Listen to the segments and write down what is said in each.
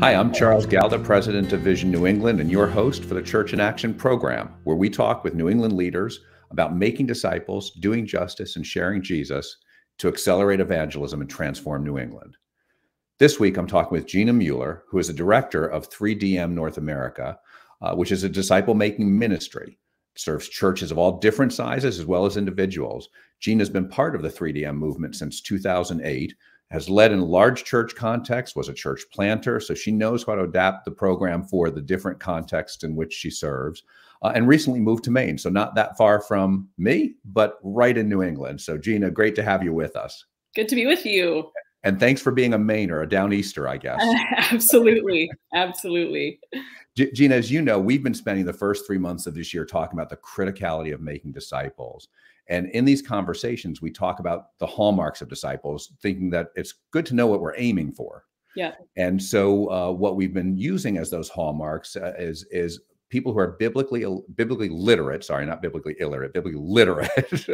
Hi, I'm Charles Galda, President of Vision New England, and your host for the Church in Action program, where we talk with New England leaders about making disciples, doing justice, and sharing Jesus to accelerate evangelism and transform New England. This week, I'm talking with Gina Mueller, who is the director of 3DM North America, which is a disciple-making ministry. It serves churches of all different sizes as well as individuals. Gina's been part of the 3DM movement since 2008, has led in large church contexts, was a church planter, so she knows how to adapt the program for the different contexts in which she serves, and recently moved to Maine, so not that far from me, but right in New England. So Gina, great to have you with us. Good to be with you. And thanks for being a Mainer, a Down Easter, I guess. Absolutely. Absolutely. Gina, as you know, we've been spending the first 3 months of this year talking about the criticality of making disciples. And in these conversations, we talk about the hallmarks of disciples, thinking that it's good to know what we're aiming for. Yeah. And so what we've been using as those hallmarks is people who are biblically literate, sorry, not biblically illiterate, biblically literate,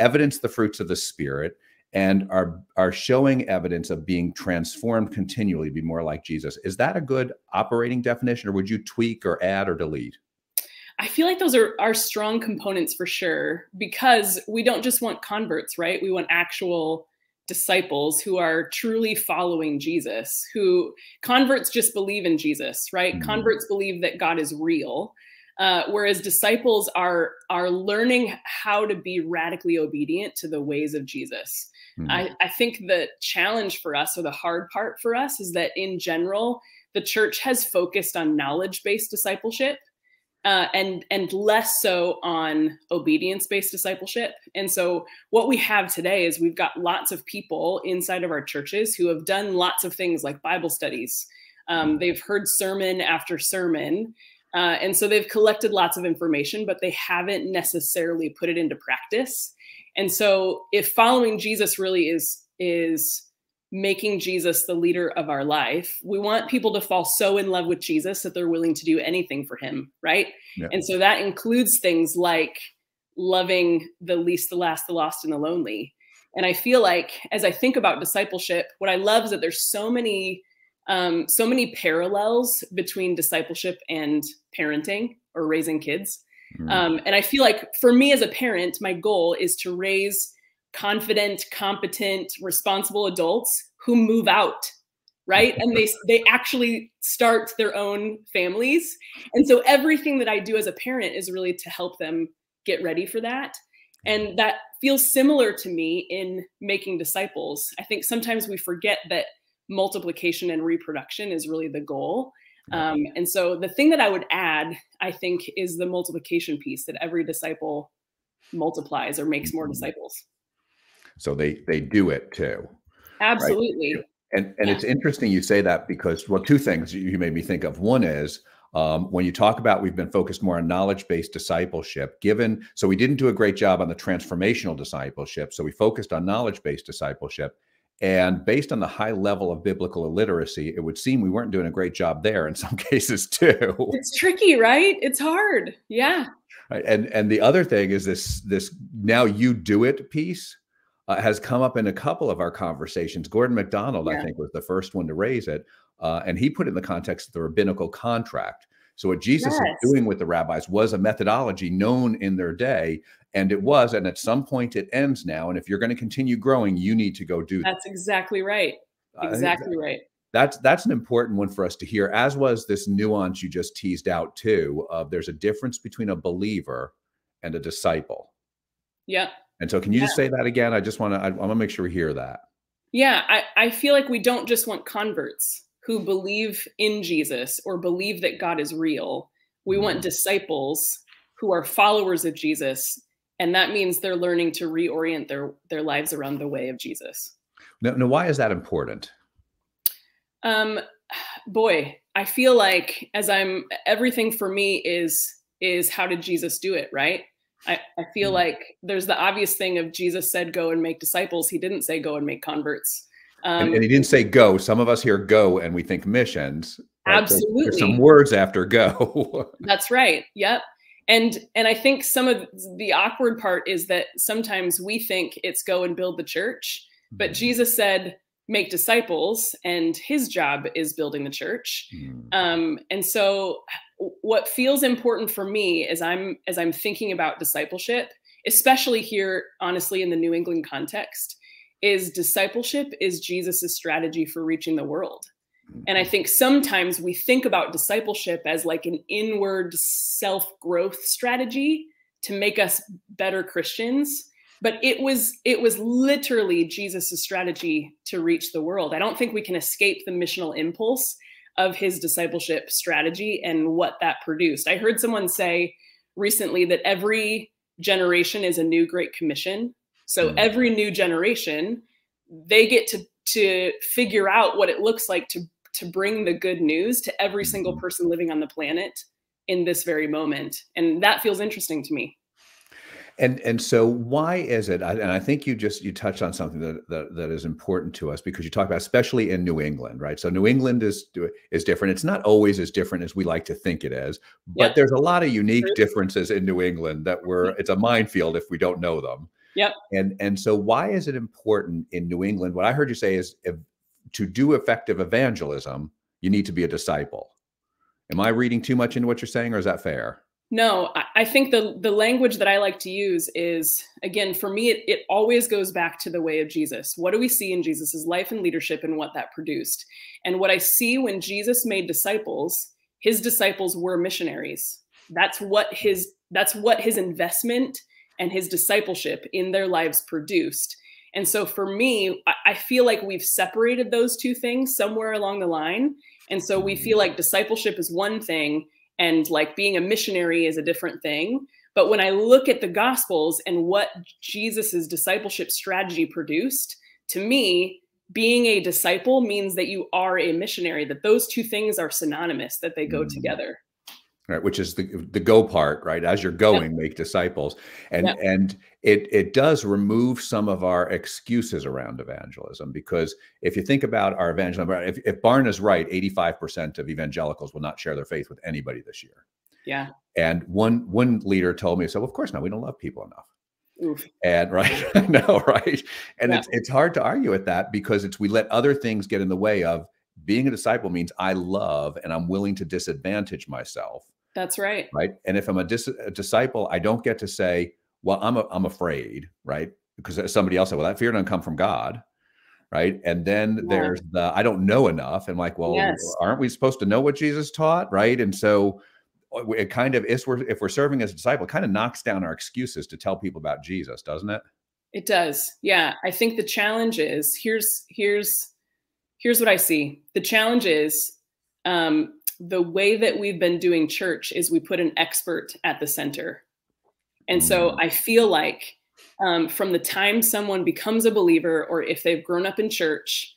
evidence the fruits of the Spirit, and are showing evidence of being transformed continually to be more like Jesus. Is that a good operating definition, or would you tweak or add or delete? I feel like those are strong components for sure, because we don't just want converts, right? We want actual disciples who are truly following Jesus, who converts just believe in Jesus, right? Mm-hmm. Converts believe that God is real, whereas disciples are learning how to be radically obedient to the ways of Jesus. Mm-hmm. I think the challenge for us, or the hard part for us, is that in general, the church has focused on knowledge-based discipleship, and less so on obedience-based discipleship. And so what we have today is we've got lots of people inside of our churches who have done lots of things like Bible studies. They've heard sermon after sermon. And so they've collected lots of information, but they haven't necessarily put it into practice. And so if following Jesus really is making Jesus the leader of our life, we want people to fall so in love with Jesus that they're willing to do anything for him, right? Yeah. And so that includes things like loving the least, the last, the lost, and the lonely. And I feel like as I think about discipleship, what I love is that there's so many parallels between discipleship and parenting or raising kids. Mm-hmm. And I feel like for me as a parent, my goal is to raise confident, competent, responsible adults who move out, right? And they actually start their own families. And so everything that I do as a parent is really to help them get ready for that. And that feels similar to me in making disciples. I think sometimes we forget that multiplication and reproduction is really the goal. And so the thing that I would add, I think, is the multiplication piece, that every disciple multiplies or makes more disciples. So they do it too. Absolutely. Right? And yeah. It's interesting you say that, because, well, two things you made me think of. One is when you talk about we've been focused more on knowledge-based discipleship, so we didn't do a great job on the transformational discipleship. So we focused on knowledge-based discipleship. And based on the high level of biblical illiteracy, it would seem we weren't doing a great job there in some cases too. It's tricky, right? It's hard. Yeah. Right. And the other thing is this now you do it piece. Has come up in a couple of our conversations. Gordon MacDonald, yeah, I think, was the first one to raise it. And he put it in the context of the rabbinical contract. So what Jesus is doing with the rabbis was a methodology known in their day. And it was, and at some point it ends now. And if you're going to continue growing, you need to go do that. That's exactly right. Exactly right. That's an important one for us to hear, as was this nuance you just teased out too. There's a difference between a believer and a disciple. Yeah. And so can you just say that again? I want to make sure we hear that. Yeah, I feel like we don't just want converts who believe in Jesus or believe that God is real. We want disciples who are followers of Jesus. And that means they're learning to reorient their lives around the way of Jesus. Now, why is that important? Boy, I feel like everything for me is how did Jesus do it, right? I feel like there's the obvious thing of Jesus said, go and make disciples. He didn't say go and make converts. And he didn't say go. Some of us hear go and we think missions. Right? Absolutely. There's some words after go. That's right. Yep. And I think some of the awkward part is that sometimes we think it's go and build the church, but Jesus said, make disciples, and his job is building the church. And so what feels important for me as I'm thinking about discipleship, especially here, honestly, in the New England context, is discipleship is Jesus's strategy for reaching the world. And I think sometimes we think about discipleship as like an inward self-growth strategy to make us better Christians. But it was literally Jesus's strategy to reach the world. I don't think we can escape the missional impulse of his discipleship strategy and what that produced. I heard someone say recently that every generation is a new Great Commission. So every new generation, they get to figure out what it looks like to bring the good news to every single person living on the planet in this very moment. And that feels interesting to me. And so why is it, and I think you touched on something that is important to us, because you talk about, especially in New England, right? So New England is different. It's not always as different as we like to think it is, but there's a lot of unique differences in New England that it's a minefield if we don't know them. Yep. And so why is it important in New England? What I heard you say is, to do effective evangelism, you need to be a disciple. Am I reading too much into what you're saying, or is that fair? No, I think the language that I like to use is, again, for me, it always goes back to the way of Jesus. What do we see in Jesus's life and leadership and what that produced? And what I see when Jesus made disciples, his disciples were missionaries. That's what his investment and his discipleship in their lives produced. And so for me, I feel like we've separated those two things somewhere along the line. And so we feel like discipleship is one thing, and like being a missionary is a different thing. But when I look at the Gospels and what Jesus's discipleship strategy produced, to me, being a disciple means that you are a missionary, that those two things are synonymous, that they go together. Right, which is the go part, right? As you're going, make disciples. And it does remove some of our excuses around evangelism, because if you think about our evangelism, if Barna's right, 85% of evangelicals will not share their faith with anybody this year. Yeah. And one leader told me, so of course not, we don't love people enough. Oof. And right, I know, right? And it's hard to argue with that, because we let other things get in the way of being a disciple. Means I love and I'm willing to disadvantage myself. That's right. Right. And if I'm a disciple, I don't get to say, well, I'm afraid, right? Because somebody else said, well, that fear doesn't come from God. Right. And then there's I don't know enough. And like, well, aren't we supposed to know what Jesus taught? Right. And so it kind of is, if we're serving as a disciple, it kind of knocks down our excuses to tell people about Jesus, doesn't it? It does. Yeah. I think the challenge is, here's what I see. The challenge is, the way that we've been doing church is we put an expert at the center. And so I feel like from the time someone becomes a believer, or if they've grown up in church,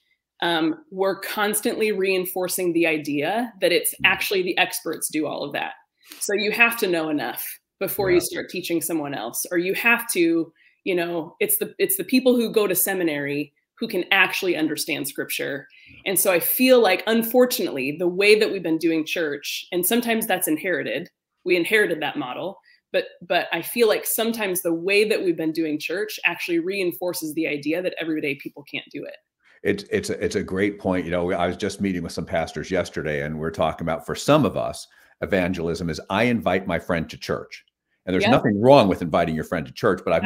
we're constantly reinforcing the idea that it's actually the experts do all of that. So you have to know enough before you start teaching someone else, or you have to, it's the people who go to seminary who can actually understand scripture. And so I feel like, unfortunately, the way that we've been doing church, and sometimes that's inherited, we inherited that model, but I feel like sometimes the way that we've been doing church actually reinforces the idea that everyday people can't do it. It's a great point. I was just meeting with some pastors yesterday, and we're talking about, for some of us, evangelism is I invite my friend to church. And there's nothing wrong with inviting your friend to church, but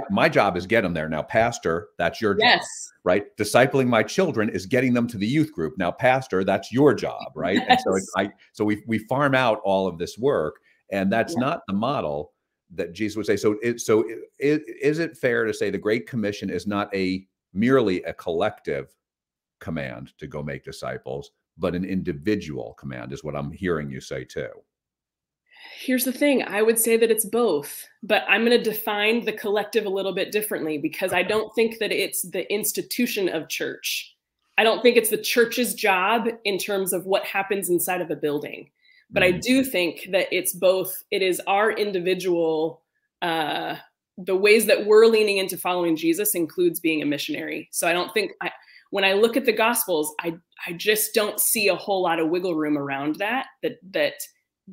my job is get them there. Now, pastor, that's your job, right? Discipling my children is getting them to the youth group. Now, pastor, that's your job, right? And so we farm out all of this work, and that's not the model that Jesus would say. So is it fair to say the Great Commission is not merely a collective command to go make disciples, but an individual command, is what I'm hearing you say too? Here's the thing. I would say that it's both, but I'm going to define the collective a little bit differently, because I don't think that it's the institution of church. I don't think it's the church's job in terms of what happens inside of a building. But I do think that it's both. It is our individual, the ways that we're leaning into following Jesus includes being a missionary. So I don't think, when I look at the Gospels, I just don't see a whole lot of wiggle room around that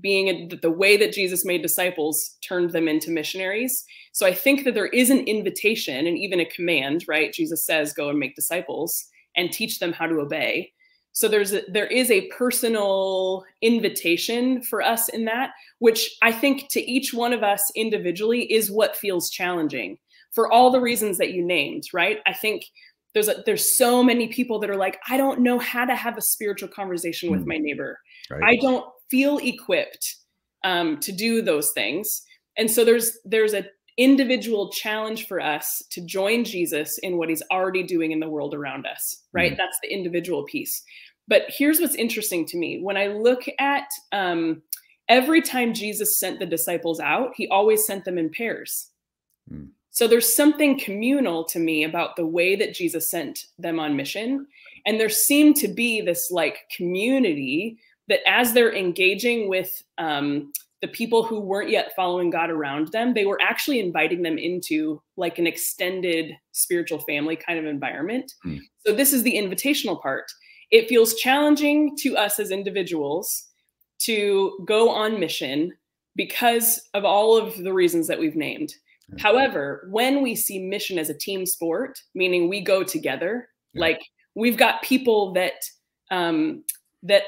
being the way that Jesus made disciples turned them into missionaries. So I think that there is an invitation and even a command, right? Jesus says, go and make disciples. and teach them how to obey. So there is a personal invitation for us in that, which I think to each one of us individually is what feels challenging for all the reasons that you named, right? I think there's so many people that are like, I don't know how to have a spiritual conversation with my neighbor. Right. I don't feel equipped to do those things. And so there's an individual challenge for us to join Jesus in what he's already doing in the world around us, right? That's the individual piece. But here's what's interesting to me. When I look at every time Jesus sent the disciples out, he always sent them in pairs. So there's something communal to me about the way that Jesus sent them on mission. And there seemed to be this like community that as they're engaging with the people who weren't yet following God around them, they were actually inviting them into like an extended spiritual family kind of environment. So this is the invitational part. It feels challenging to us as individuals to go on mission because of all of the reasons that we've named. However, when we see mission as a team sport, meaning we go together, like we've got people that that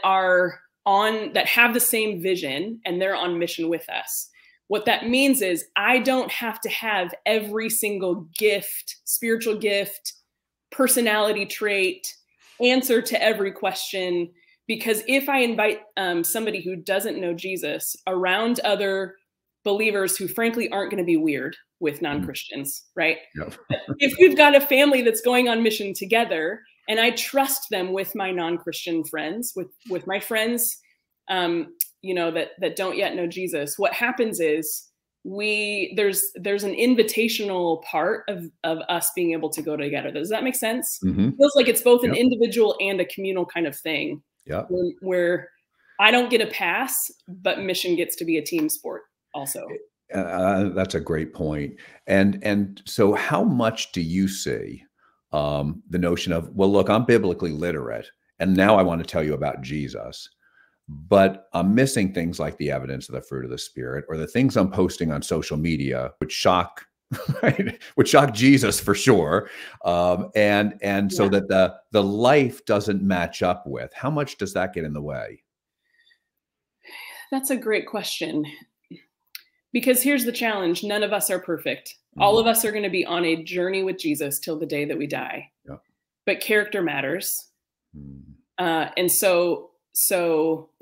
have the same vision and they're on mission with us. What that means is I don't have to have every single gift, spiritual gift, personality trait, answer to every question, because if I invite somebody who doesn't know Jesus around other believers who frankly aren't going to be weird with non-Christians, right? If we've got a family that's going on mission together and I trust them with my non-Christian friends, with my friends, you know, that don't yet know Jesus, what happens is there's an invitational part of us being able to go together. Does that make sense? It feels like it's both an individual and a communal kind of thing. Where I don't get a pass, but mission gets to be a team sport also. That's a great point. And so how much do you see the notion of, well, look, I'm biblically literate, and now I want to tell you about Jesus, but I'm missing things like the evidence of the fruit of the Spirit, or the things I'm posting on social media, which shock, right? Would shock Jesus for sure. So that the life doesn't match up with, how much does that get in the way? That's a great question. Because here's the challenge. None of us are perfect. All of us are going to be on a journey with Jesus till the day that we die. But character matters. And so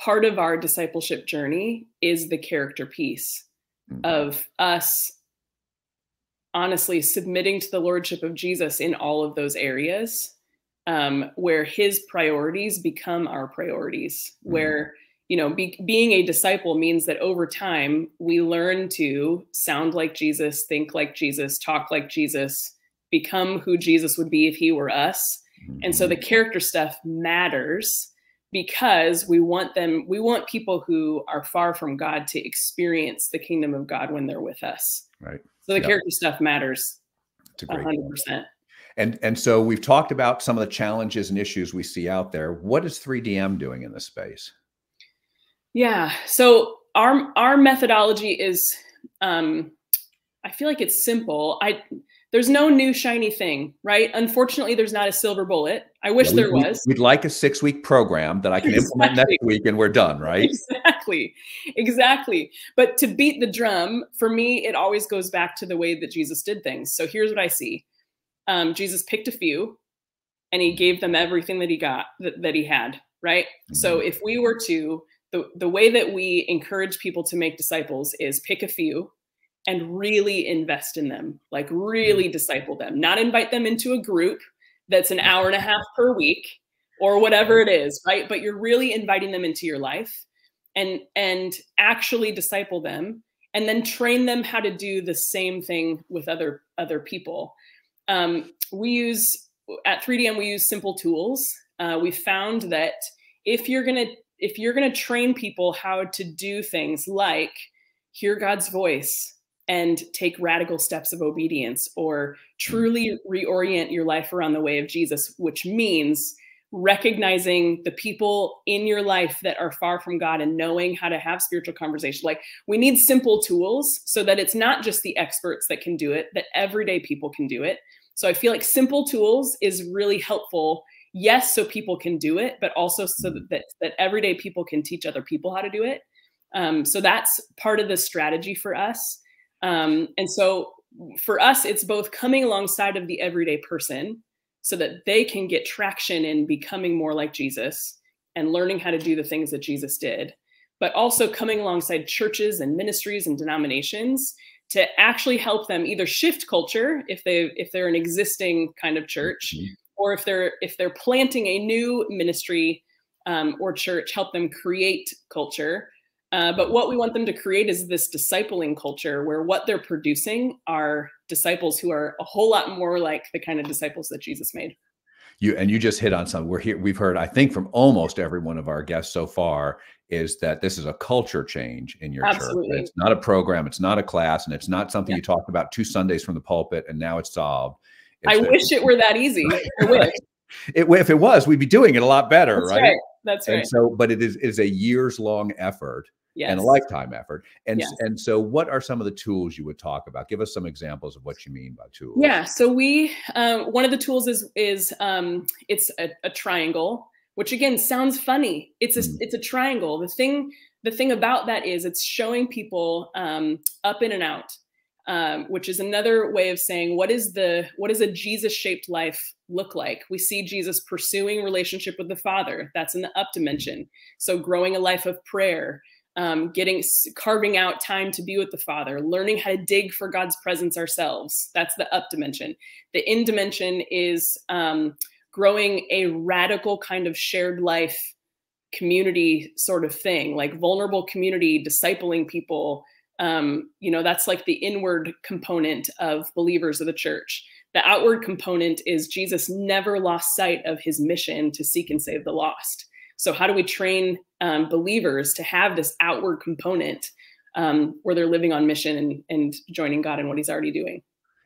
part of our discipleship journey is the character piece of us honestly submitting to the lordship of Jesus in all of those areas, where his priorities become our priorities, where you know, being a disciple means that over time we learn to sound like Jesus, think like Jesus, talk like Jesus, become who Jesus would be if he were us. And so the character stuff matters because we want people who are far from God to experience the kingdom of God when they're with us. Right. So the character stuff matters. It's a great 100%. And so we've talked about some of the challenges and issues we see out there. What is 3DM doing in this space? Yeah. So our methodology is, I feel like it's simple. There's no new shiny thing, right? Unfortunately, there's not a silver bullet. I wish there was. We'd like a 6-week program that I can implement next week and we're done, right? Exactly. But to beat the drum, for me, it always goes back to the way that Jesus did things. So here's what I see. Jesus picked a few and he gave them everything that he got, that he had, right? So if we were to, the way that we encourage people to make disciples is pick a few and really invest in them, like really disciple them, not invite them into a group that's an hour and a half per week or whatever it is, right? But you're really inviting them into your life and actually disciple them and then train them how to do the same thing with other people. At 3DM, we use simple tools. We found that if you're gonna train people how to do things like hear God's voice and take radical steps of obedience, or truly reorient your life around the way of Jesus, which means recognizing the people in your life that are far from God and knowing how to have spiritual conversation. Like, we need simple tools so that it's not just the experts that can do it, that everyday people can do it. So I feel like simple tools is really helpful yes, so people can do it, but also so that everyday people can teach other people how to do it. So that's part of the strategy for us. And so for us, it's both coming alongside of the everyday person so that they can get traction in becoming more like Jesus and learning how to do the things that Jesus did, but also coming alongside churches and ministries and denominations to actually help them either shift culture if they're an existing kind of church, or if they're planting a new ministry or church, help them create culture. But what we want them to create is this discipling culture where what they're producing are disciples who are a whole lot more like the kind of disciples that Jesus made. You just hit on something. We've heard, I think, from almost every one of our guests so far, is that this is a culture change in your church. It's not a program, it's not a class, and it's not something you talked about 2 Sundays from the pulpit and now it's solved. I wish it were that easy. I wish. If it was, we'd be doing it a lot better, right? That's right. And so, but it is a years-long effort. Yes. And a lifetime effort. And so what are some of the tools you would talk about? Give us some examples of what you mean by tools. Yeah. So we, one of the tools is it's a triangle, which again, sounds funny. It's a triangle. The thing about that is it's showing people up in and out, which is another way of saying, what does a Jesus-shaped life look like? We see Jesus pursuing relationship with the Father. That's in the up dimension. So growing a life of prayer, carving out time to be with the Father, learning how to dig for God's presence ourselves. That's the up dimension. The in dimension is growing a radical kind of shared life community sort of thing, like vulnerable community, discipling people. That's like the inward component of believers of the church. The outward component is Jesus never lost sight of his mission to seek and save the lost. So how do we train believers to have this outward component where they're living on mission and joining God in what he's already doing?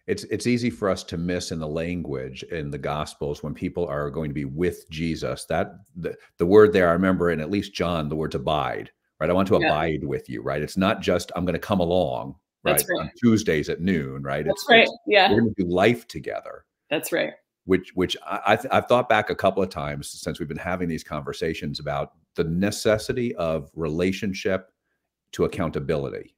It's easy for us to miss in the language in the Gospels when people are going to be with Jesus. That the word there, I remember in at least John, the word's abide, right? I want to abide with you, right? It's not just I'm going to come along, right? On Tuesdays at noon, right? That's right. Yeah. We're going to do life together. That's right. Which I've thought back a couple of times since we've been having these conversations about the necessity of relationship to accountability.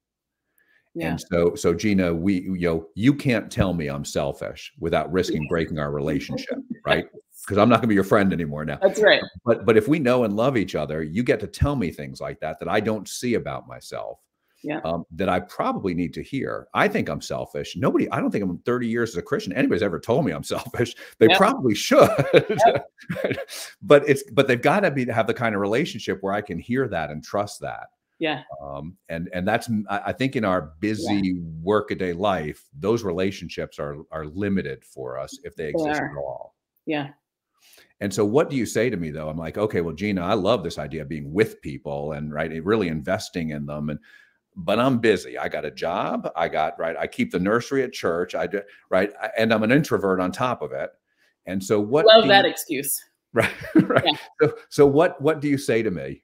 Yeah. And so Gina, you can't tell me I'm selfish without risking breaking our relationship, right? Because I'm not going to be your friend anymore now. That's right. But if we know and love each other, you get to tell me things like that I don't see about myself. Yeah. That I probably need to hear. I think I'm selfish. I don't think I'm 30 years as a Christian. Anybody's ever told me I'm selfish. They probably should. But they've got to have the kind of relationship where I can hear that and trust that. Yeah. And that's, I think in our busy workaday life, those relationships are limited for us if they exist at all. Yeah. And so what do you say to me though? I'm like, okay, well, Gina, I love this idea of being with people and really investing in them. But I'm busy. I got a job. I keep the nursery at church. And I'm an introvert on top of it. And so love that excuse. Right. Yeah. So what do you say to me?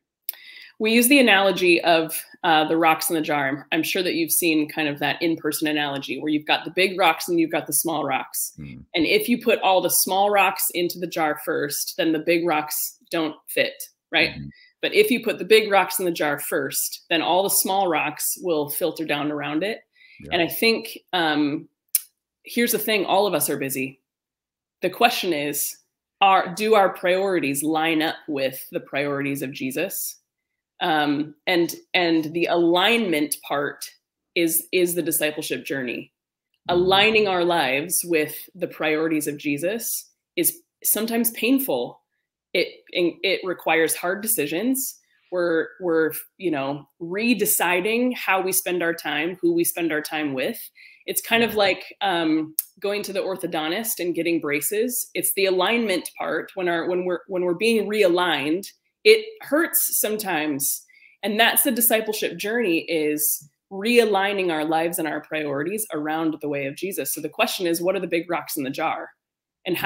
We use the analogy of the rocks in the jar. I'm sure that you've seen kind of that in-person analogy where you've got the big rocks and you've got the small rocks. And if you put all the small rocks into the jar first, then the big rocks don't fit, right? But if you put the big rocks in the jar first, then all the small rocks will filter down around it. Yeah. And I think here's the thing, all of us are busy. The question is, do our priorities line up with the priorities of Jesus? And the alignment part is the discipleship journey. Aligning our lives with the priorities of Jesus is sometimes painful. It requires hard decisions. We're redeciding how we spend our time, who we spend our time with. It's kind of like going to the orthodontist and getting braces. It's the alignment part when we're being realigned. It hurts sometimes, and that's the discipleship journey, is realigning our lives and our priorities around the way of Jesus. So the question is, what are the big rocks in the jar, and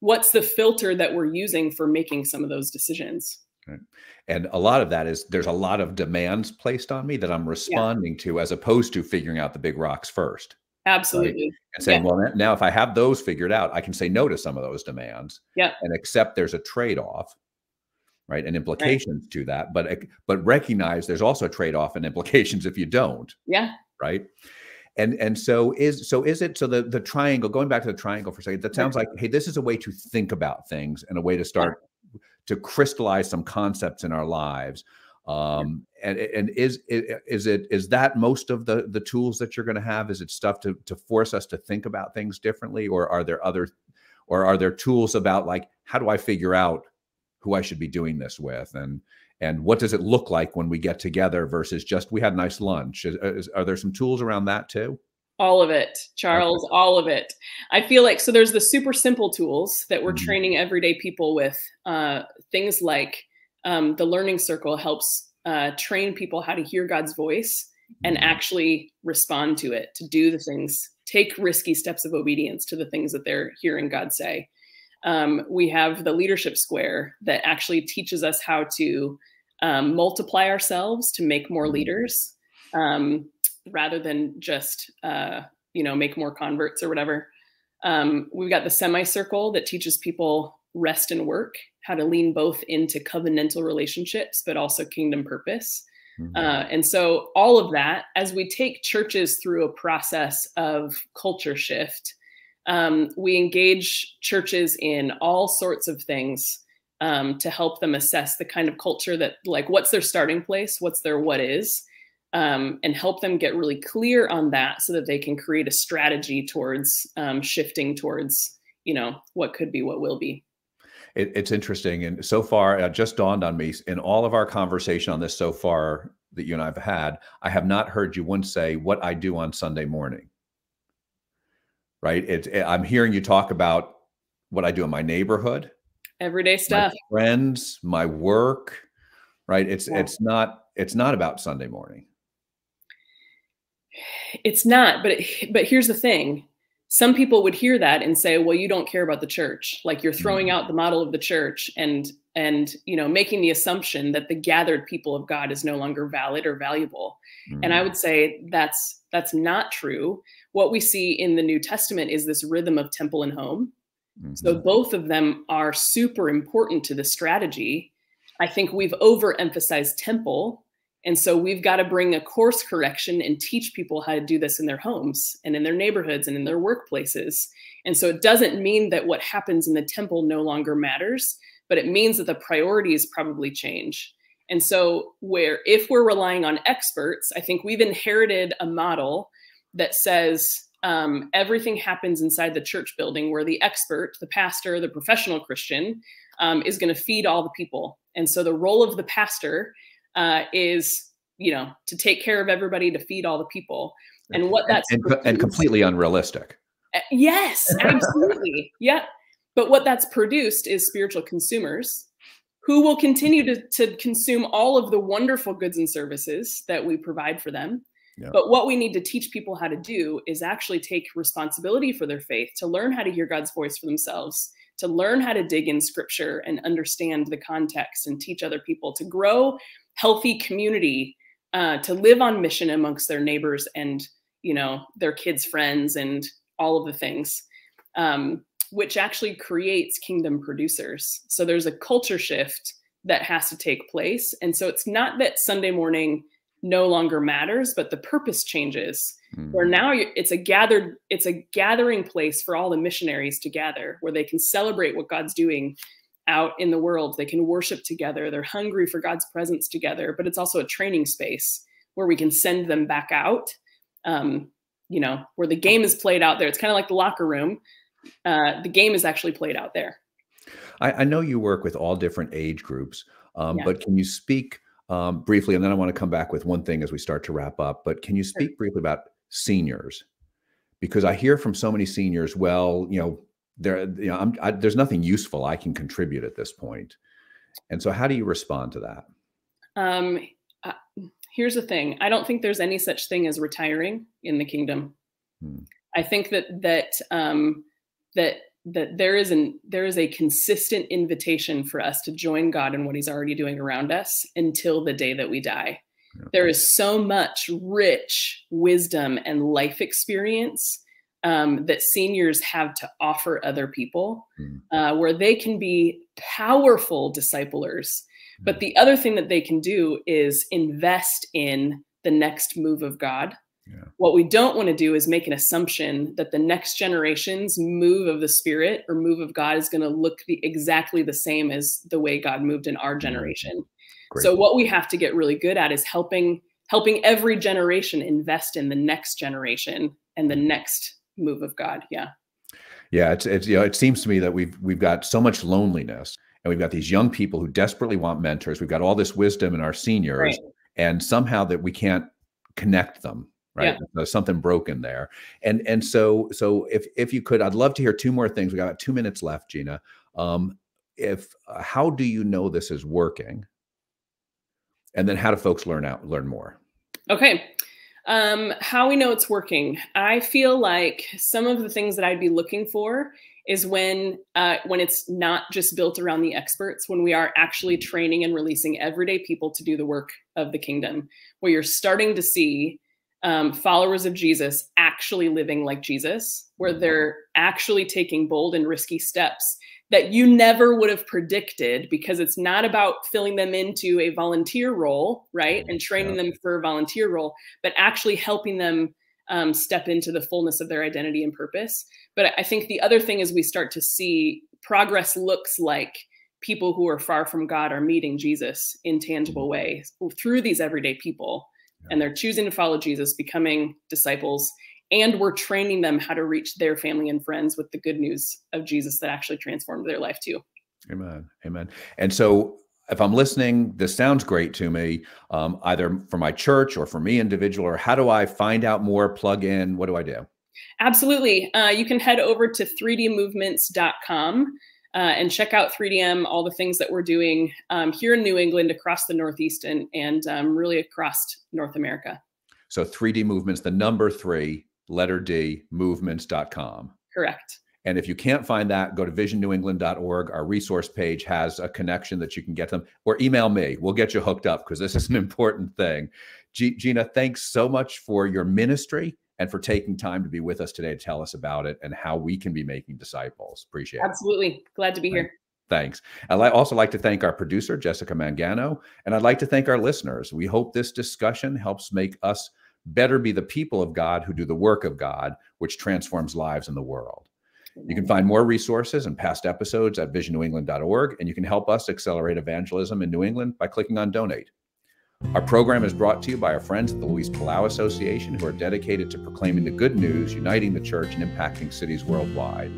what's the filter that we're using for making some of those decisions? Right. And a lot of that is there's a lot of demands placed on me that I'm responding to, as opposed to figuring out the big rocks first. right? Absolutely. And Yeah. saying, well, now if I have those figured out, I can say no to some of those demands Yeah. and accept there's a trade-off, right, and Right. implications to that, but recognize there's also a trade-off and implications if you don't, Yeah. right? And is it so the triangle, going back to the triangle for a second, that Sure. sounds like, hey, this is a way to think about things and a way to Yeah. start to crystallize some concepts in our lives. And is that most of the tools that you're going to have? Is it stuff to force us to think about things differently, or are there tools about, like, how do I figure out who I should be doing this with, and what does it look like when we get together versus just we had a nice lunch? Are there some tools around that too? All of it, Okay. Charles, all of it. I feel like, so there's the super simple tools that we're Mhm. training everyday people with. Things like the learning circle helps train people how to hear God's voice and Mhm. actually respond to it, to do the things, take risky steps of obedience to the things that they're hearing God say. We have the leadership square that actually teaches us how to multiply ourselves to make more Mhm. leaders. Rather than just make more converts or whatever. We've got the semicircle that teaches people rest and work, how to lean both into covenantal relationships but also kingdom purpose. Mhm. And so all of that, as we take churches through a process of culture shift, we engage churches in all sorts of things to help them assess the kind of culture that, like, what's their starting place, what's their what is, and help them get really clear on that so that they can create a strategy towards shifting towards, what could be, what will be. It's interesting, and so far, it just dawned on me in all of our conversation on this so far that you and I have had, I have not heard you once say what I do on Sunday morning, right? I'm hearing you talk about what I do in my neighborhood, Everyday my stuff. friends, my work, right? It's Yeah. it's not about Sunday morning. It's not, but here's the thing. Some people would hear that and say, well, you don't care about the church. Like, you're throwing Mhm. out the model of the church and making the assumption that the gathered people of God is no longer valid or valuable. And I Mhm. would say that's not true. What we see in the New Testament is this rhythm of temple and home. So Mhm. both of them are super important to the strategy. I think we've overemphasized temple. And so we've got to bring a course correction and teach people how to do this in their homes and in their neighborhoods and in their workplaces. And so it doesn't mean that what happens in the temple no longer matters, but it means that the priorities probably change. And so if we're relying on experts, I think we've inherited a model that says everything happens inside the church building, where the expert, the pastor, the professional Christian, is going to feed all the people. And so the role of the pastor is, to take care of everybody, to feed all the people. And what that's And produced, completely unrealistic. yes, absolutely. Yeah. But what that's produced is spiritual consumers who will continue to consume all of the wonderful goods and services that we provide for them. Yeah. But what we need to teach people how to do is actually take responsibility for their faith, to learn how to hear God's voice for themselves, to learn how to dig in scripture and understand the context and teach other people, to grow healthy community, to live on mission amongst their neighbors and, their kids' friends and all of the things, which actually creates kingdom producers. So there's a culture shift that has to take place. And so it's not that Sunday morning no longer matters, but the purpose changes, where Mhm. now it's a gathering place for all the missionaries to gather, where they can celebrate what God's doing out in the world. They can worship together. They're hungry for God's presence together, but it's also a training space where we can send them back out, where the game is played out there. It's kind of like the locker room. The game is actually played out there. I know you work with all different age groups, Yeah. but can you speak briefly, and then I want to come back with one thing as we start to wrap up, but can you Sure. speak briefly about seniors? Because I hear from so many seniors, well, there's nothing useful I can contribute at this point. And so how do you respond to that? Um, uh, Here's the thing. I don't think there's any such thing as retiring in the kingdom. Hmm. I think that there is a consistent invitation for us to join God in what He's already doing around us until the day that we die. There is so much rich wisdom and life experience that seniors have to offer other people, where they can be powerful disciplers. But the other thing that they can do is invest in the next move of God. Yeah. What we don't want to do is make an assumption that the next generation's move of the Spirit or move of God is going to look exactly the same as the way God moved in our generation. Great. So what we have to get really good at is helping every generation invest in the next generation and the next move of God. Yeah. Yeah. It's it seems to me that we've got so much loneliness, and we've got these young people who desperately want mentors. We've got all this wisdom in our seniors, Right. and somehow that we can't connect them. Right. Yeah. There's something broken there. And so if you could, I'd love to hear two more things. We got about 2 minutes left, Gina. How do you know this is working? And then how do folks learn more? Okay. How we know it's working. I feel like some of the things that I'd be looking for is when it's not just built around the experts, when we are actually training and releasing everyday people to do the work of the kingdom, where you're starting to see followers of Jesus actually living like Jesus, where they're actually taking bold and risky steps that you never would have predicted, because it's not about filling them into a volunteer role, right? And training them for a volunteer role, but actually helping them step into the fullness of their identity and purpose. But I think the other thing is we start to see progress looks like people who are far from God are meeting Jesus in tangible ways through these everyday people. And they're choosing to follow Jesus, becoming disciples, and we're training them how to reach their family and friends with the good news of Jesus that actually transformed their life too. Amen. Amen. And so if I'm listening, this sounds great to me, either for my church or for me individual, or how do I find out more, plug in? What do I do? Absolutely. You can head over to 3dmovements.com. And check out 3DM, all the things that we're doing here in New England, across the Northeast, and really across North America. So 3D Movements, the number 3, letter D, movements.com. Correct. And if you can't find that, go to visionnewengland.org. Our resource page has a connection that you can get them, or email me. We'll get you hooked up, because this is an important thing. Gina, thanks so much for your ministry and for taking time to be with us today to tell us about it and how we can be making disciples. Appreciate it. Absolutely. Glad to be here. Thanks. I'd also like to thank our producer, Jessica Mangano, and I'd like to thank our listeners. We hope this discussion helps make us better be the people of God who do the work of God, which transforms lives in the world. You can find more resources and past episodes at visionnewengland.org, and you can help us accelerate evangelism in New England by clicking on Donate. Our program is brought to you by our friends at the Luis Palau Association, who are dedicated to proclaiming the good news, uniting the church, and impacting cities worldwide.